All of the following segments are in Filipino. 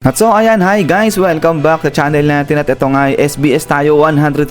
At so ayan, hi guys! Welcome back sa channel natin at ito nga ay SBS tayo 114.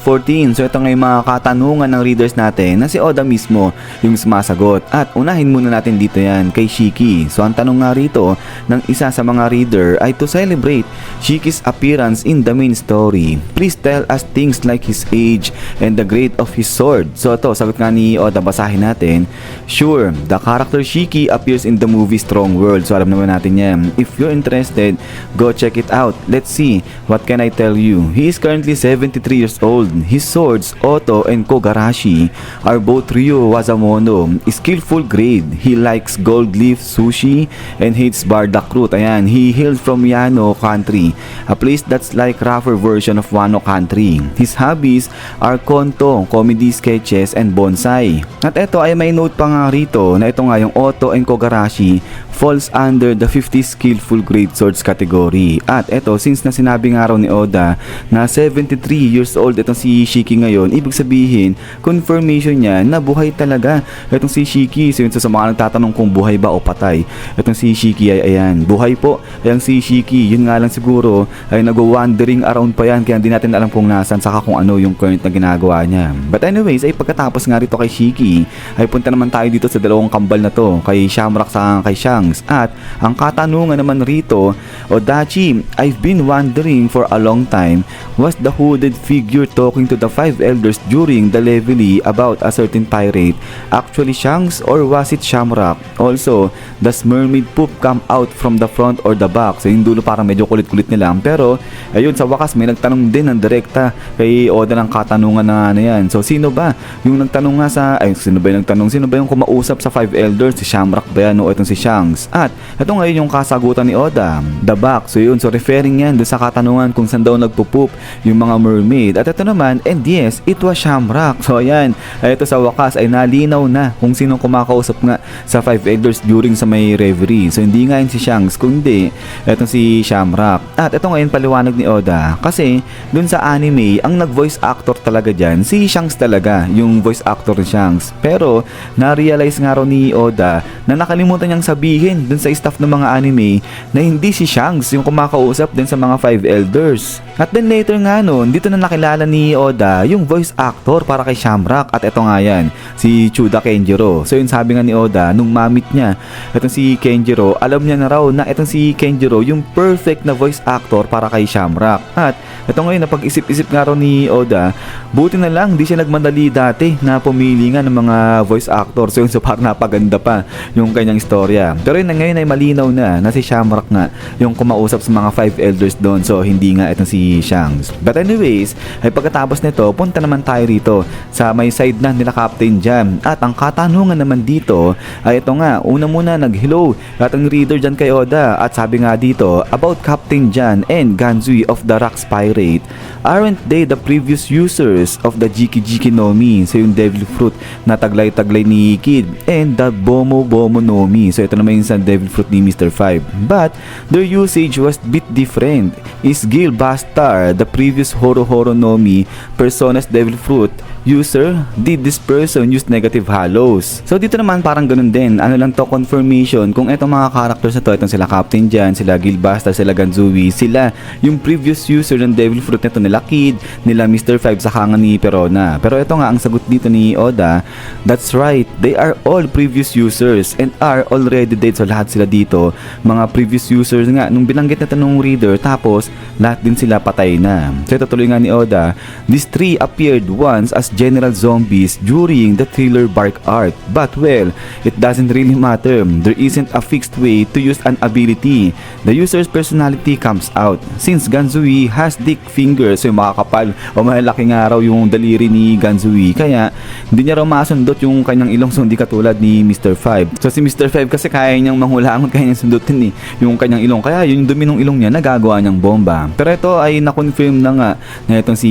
So ito nga yung mga katanungan ng readers natin na si Oda mismo yung sumasagot. At unahin muna natin dito yan kay Shiki. So ang tanong nga rito ng isa sa mga reader ay to celebrate Shiki's appearance in the main story. Please tell us things like his age and the grade of his sword. So ito, sagot nga ni Oda, basahin natin. Sure, the character Shiki appears in the movie Strong World. So alam naman natin yan. If you're interested, go check it out. Let's see. What can I tell you? He is currently 73 years old. His swords, Oto and Kogarashi, are both Ryo Wazamono. Skillful grade. He likes gold leaf sushi and hates bardak root. Ayan. He hails from Yano country, a place that's like rougher version of Wano country. His hobbies are konto, comedy sketches, and bonsai. At eto ay may note pa nga rito na ito nga yung Oto and Kogarashi falls under the 50 skillful great swords category. At eto, since na sinabi nga raw ni Oda na 73 years old itong si Shiki ngayon, ibig sabihin, confirmation niya na buhay talaga itong si Shiki. So yun, sa mga nagtatanong kung buhay ba o patay, itong si Shiki ay ayan, buhay po. Ayan si Shiki, yun nga lang siguro ay nag-wandering around pa yan, kaya hindi natin alam kung nasan saka kung ano yung current na ginagawa niya. But anyways, ay pagkatapos nga rito kay Shiki, ay punta naman tayo dito sa dalawang kambal na to, kay Shamrock sa kay Shanks. At ang katanungan naman rito, Odachi, I've been wondering for a long time, was the hooded figure talking to the five elders during the Levely about a certain pirate actually Shanks or was it Shamrock? Also, does mermaid poop come out from the front or the back? So yung dulo parang medyo kulit-kulit nila, pero ayun, sa wakas may nagtanong din ng direkta kay Oda ng katanungan na ano yan. So sino ba yung nagtanong nga sa, sino ba yung nagtanong, sino ba yung kumausap sa five elders? Si Shamrock ba yan o itong si Shanks? At ito ngayon yung kasagutan ni Oda, the back. So yun, so referring yan doon sa katanungan kung saan daw nagpupoop yung mga mermaid. At ito naman, and yes, it was Shamrock. So ayan, ay ito sa wakas ay nalinaw na kung sino kumakausap nga sa five elders during sa may reverie. So hindi nga yun si Shanks, kundi itong si Shamrock. At ito ngayon paliwanag ni Oda, kasi doon sa anime, ang nag-voice actor talaga dyan, si Shanks talaga, yung voice actor ni Shanks. Pero na-realize nga raw ni Oda na nakalimutan niyang sabihin dun sa staff ng mga anime na hindi si Shanks yung kumakausap din sa mga five elders. At then later nga noon, dito na nakilala ni Oda yung voice actor para kay Shamrock. At eto nga yan, si Chuda Kenjiro. So yun, sabi nga ni Oda, nung mamit niya itong si Kenjiro, alam niya na raw na itong si Kenjiro yung perfect na voice actor para kay Shamrock. At eto ngayon, napag-isip-isip nga raw ni Oda, buti na lang di siya nagmadali dati na pumili nga ng mga voice actor. So yun, so parang napaganda pa yung kanyang istorya. Pero yun, ngayon ay malinaw na si Shamrock nga yung kumausap sa mga five elders doon. So hindi nga itong si Shanks. But anyways, ay pagkatapos nito, punta naman tayo rito sa may side na nila Captain Jan. At ang katanungan naman dito ay ito nga, una muna nag-hello at ang reader dyan kay Oda. At sabi nga dito, about Captain Jan and Ganzui of the Rocks Pirate, aren't they the previous users of the Jiki Jiki no Mi? So yung devil fruit na taglay-taglay ni Kid and the Bomo Bomo no Mi. So ito naman yung sa devil fruit ni Mr. 5. But their usage was bit different. Is Gil Bastar the previous Horo Horo no Mi Persona's devil fruit user? Did this person use negative halos? So dito naman parang ganun din. Ano lang to, confirmation kung etong mga characters na to, itong sila Captain Jan, sila Gil Bastar, sila Ganzui, sila yung previous user ng devil fruit nito nila Kid, nila Mr. 5 sa kangan ni Perona. Pero ito nga ang sagot dito ni Oda, that's right, they are all previous users and are already dead. So lahat sila dito mga previous users nga nung binanggit na tanong reader, tapos lahat din sila patay na. So ito tuloy nga ni Oda, these three appeared once as general zombies during the Thriller Bark arc, but well, it doesn't really matter. There isn't a fixed way to use an ability. The user's personality comes out. Since Ganzui has dick fingers, so yung makakapal o malaki nga raw yung daliri ni Ganzui, kaya hindi niya raw masundot yung kanyang ilong, so hindi katulad ni Mr. 5. So si Mr. 5 kasi kaya niyang manghulangot, kaya niyang sundutin yung kanyang ilong, kaya yung dumi ng ilong niya nagagawa niyang bomba. Pero ito ay na-confirm na nga na itong si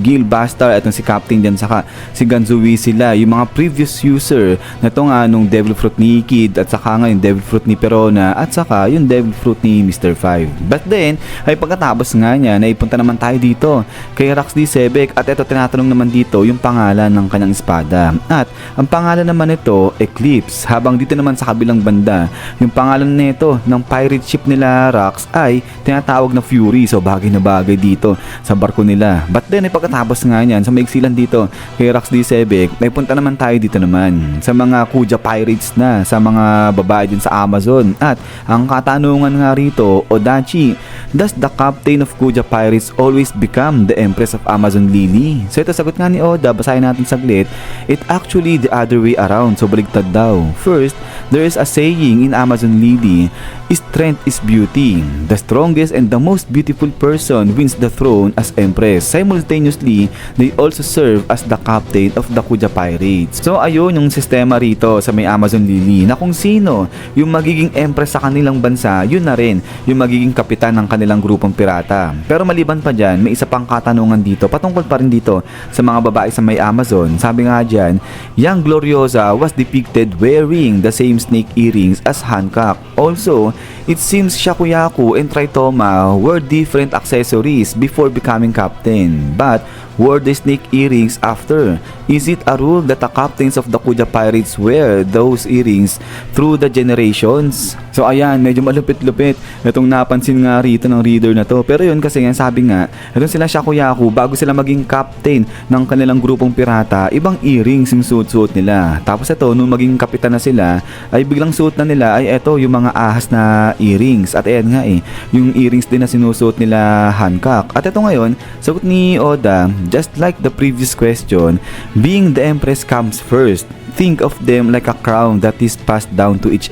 Gil Bastar, itong si Captain Jan saka si Ganzui sila, yung mga previous user na to nga nung Devil Fruit ni Kid at saka nga yung Devil Fruit ni Perona at saka yung Devil Fruit ni Mr. 5. But then, ay pagkatapos nga niya, naipunta naman tayo dito kay Rax D. Sebek at ito tinatanong naman dito yung pangalan ng kanyang espada. At ang pangalan naman nito, Eclipse. Habang dito naman sa kabilang banda, yung pangalan nito ng pirate ship nila Rax ay tinatawag na Fury. So bagay na bagay dito sa barko nila. But then, ay pagkatapos nga niyan, sa maiksilan dito kay Rax D. Sebek, naipunta naman tayo dito naman sa mga Kuja Pirates na, sa mga babae din sa Amazon. At ang katanungan nga rito, Odachi, does the captain of Kuja Pirates always become the Empress of Amazon Lily? So ito sagot nga ni Oda, basahin natin saglit. It actually the other way around, so baligtad daw. First, there is a saying in Amazon Lily, strength is beauty. The strongest and the most beautiful person wins the throne as Empress. Simultaneously, they also serve as the captain of the Kuja Pirates. So ayun yung sistema rito sa may Amazon Lily, na kung sino yung magiging Empress sa kanilang bansa, yun na rin yung magiging kapitan ng kanilang grupong pirata. Pero maliban pa dyan, may isa pang katanungan dito, patungkol pa rin dito sa mga babae sa may Amazon. Sabi nga dyan, Young Gloriosa was depicted wearing the same snake earrings as Hancock. Also, it seems Shakuyaku and Tritoma were different accessories before becoming captain, but wore the snake earrings after. Is it a rule that the captains of the Kuja Pirates wear those earrings through the generations? So ayan, medyo malupit-lupit itong napansin nga rito ng reader na to. Pero yun kasi nga sabi nga, itong sila Shakuyaku, bago sila maging captain ng kanilang grupong pirata, ibang earrings yung suot-suot nila. Tapos ito, nung maging kapitan na sila, ay biglang suot na nila ay eto yung mga ahas na earrings. At ayan nga yung earrings din na sinusuot nila Hancock. At ito ngayon, sagot ni Oda, just like the previous question, being the Empress comes first. Think of them like a crown that is passed down to each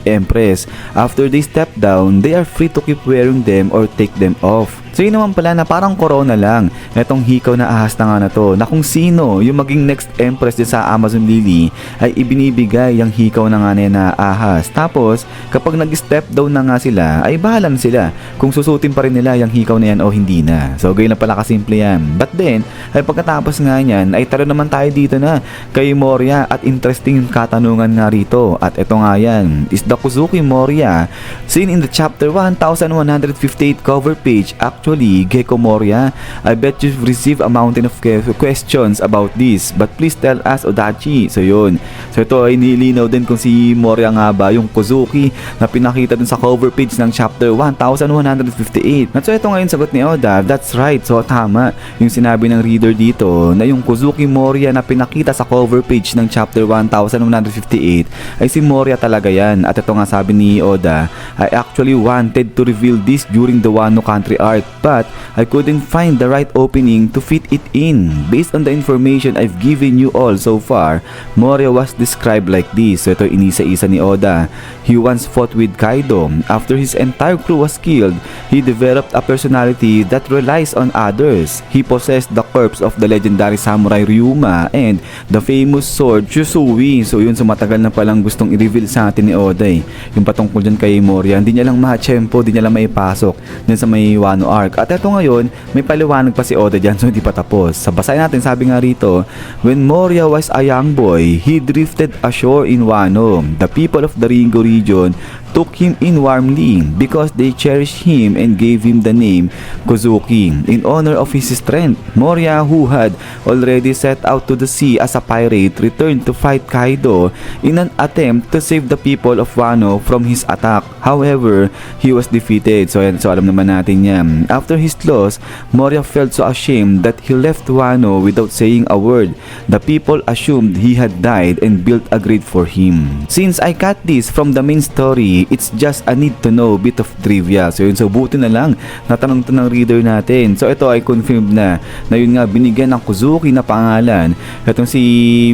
Empress. After they step down, they are free to keep wearing them or take them off. So yun naman pala na parang corona lang itong hikaw na ahas na nga na to, na kung sino yung maging next Empress din sa Amazon Lily ay ibinibigay yung hikaw na nga na ahas. Tapos kapag nag-step down na nga sila ay bahala na sila kung susutin pa rin nila yung hikaw na yan o hindi na. So ganyan na pala kasimple yan. But then ay pagkatapos nga yan ay taro naman tayo dito na kay Moria at interesting yung katanungan nga rito. At ito nga yan, is the Kuzuki Moria seen in the chapter 1158 cover page actually Gecko Moria? I bet you've received a mountain of questions about this, but please tell us, Odachi. So yun, so ito ay nilinaw din kung si Moria nga ba yung Kuzuki na pinakita dun sa cover page ng chapter 1158. At so ito ngayon sagot ni Oda, that's right, so tama yung sinabi ng reader dito na yung Kuzuki Moria na pinakita sa cover page ng chapter 1158 ay si Moria talaga yan. At ito nga sabi ni Oda, I actually wanted to reveal this during the Wano Country arc, but I couldn't find the right opening to fit it in. Based on the information I've given you all so far, Moria was described like this. So ito inisa-isa ni Oda. He once fought with Kaido. After his entire crew was killed, he developed a personality that relies on others. He possessed the corpse of the legendary samurai Ryuma and the famous sword Chusui. So yun, so matagal na palang gustong i-reveal sa atin ni Oda yung patungkol dyan kay Moria. Hindi niya lang ma-tempo, hindi niya lang maipasok dyan sa may Wano arc. At eto ngayon, may paliwanag pa si Oda dyan, so hindi pa tapos. Sa basahin natin, sabi nga rito, when Moria was a young boy, he drifted ashore in Wano. The people of the Ringo region took him in warmly because they cherished him and gave him the name Kozuki in honor of his strength. Moria, who had already set out to the sea as a pirate, returned to fight Kaido in an attempt to save the people of Wano from his attack. However, he was defeated. So alam naman natin yan. After his loss, Moria felt so ashamed that he left Wano without saying a word. The people assumed he had died and built a grave for him. Since I cut this from the main story, it's just a need to know bit of trivia. So yun, so buti na lang natanong to ng reader natin. So ito ay confirmed na yun nga, binigyan ng Kuzuki na pangalan itong si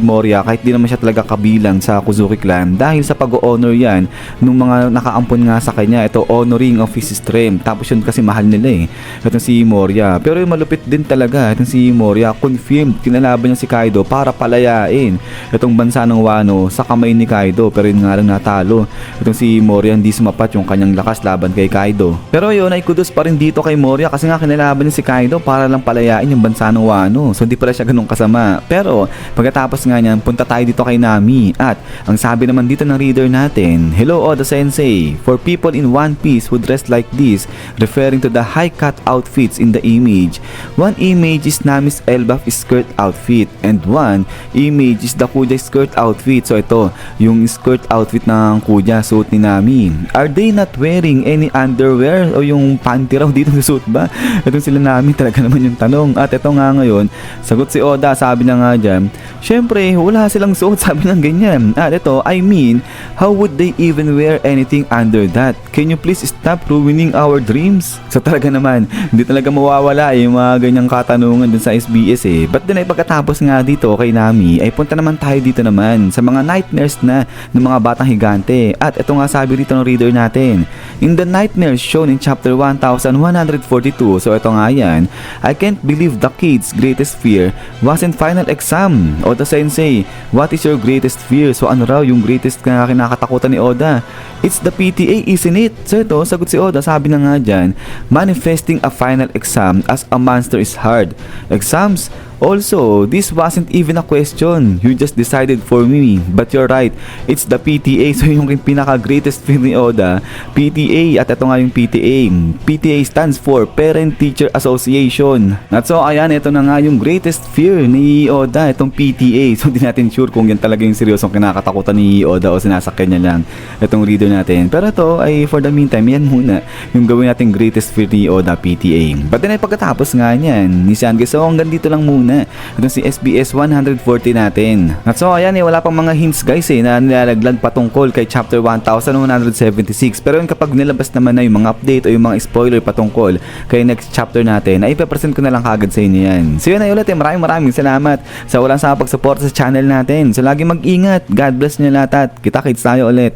Moria, kahit di naman siya talaga kabilang sa Kuzuki clan, dahil sa pag-honor yan nung mga nakaampon nga sa kanya. Ito, honoring of his strength. Tapos yun kasi mahal nila itong si Moria. Pero yung malupit din talaga itong si Moria, confirmed kinalaban niya si Kaido para palayain itong bansa ng Wano sa kamay ni Kaido. Pero yun nga lang natalo itong si Moria, hindi sumapat yung kanyang lakas laban kay Kaido. Pero yun ay kudos pa rin dito kay Moria kasi nga kinalaban niya si Kaido para lang palayain pagkain yung bansa ng Wano. So di pala siya ganun kasama. Pero pagkatapos nga niyan, punta tayo dito kay Nami. At ang sabi naman dito ng reader natin, "Hello Oda Sensei, for people in One Piece who dress like this," referring to the high cut outfits in the image. One image is Nami's Elbaf skirt outfit and one image is the Kuja skirt outfit. So ito, yung skirt outfit ng Kuja, suit ni Nami. Are they not wearing any underwear o yung panty raw dito sa suit ba? Itong sila Nami talaga naman yung tanong. At ito nga ngayon, sagot si Oda, sabi niya nga dyan, syempre wala silang suot, sabi ng ganyan. At ito, I mean, how would they even wear anything under that? Can you please stop ruining our dreams? So talaga naman, hindi talaga mawawala yung mga ganyang katanungan dun sa SBS eh. But then ay pagkatapos nga dito kay Nami, ay punta naman tayo dito naman sa mga nightmares na ng mga batang higante. At ito nga sabi dito ng reader natin, in the nightmares shown in chapter 1142, so ito nga yan, I can't believe the kid's greatest fear wasn't final exam. Oda Sensei, what is your greatest fear? So ano raw yung greatest na kinakatakutan ni Oda? It's the PTA, isn't it? So ito, sagot si Oda, sabi na nga dyan, manifesting a final exam as a monster is hard. Exams? Also, this wasn't even a question. You just decided for me. But you're right, it's the PTA. So yung pinaka-greatest fear ni Oda, PTA. At ito nga yung PTA. PTA stands for Parent Teacher Association. At so ayan, ito na nga yung greatest fear ni Oda, itong PTA. So di natin sure kung yan talaga yung seryosong kinakatakutan ni Oda o sinasakyan niya lang itong reader natin. Pero ito ay for the meantime, yan muna yung gawin natin greatest fear ni Oda, PTA. But then ay pagkatapos nga niyan, ni Sange, so hanggang dito lang muna itong si SBS 140 natin. At so ayan wala pang mga hints guys na nilalaglag patungkol kay chapter 1176. Pero yun, kapag nilabas naman na yung mga update o yung mga spoiler patungkol kay next chapter natin, ay ipapresent ko na lang kagad sa inyo yan. So yun ay ulit, maraming salamat sa walang sama pagsuporta sa channel natin. So lagi mag-ingat, God bless nyo lahat at kita-kits tayo ulit.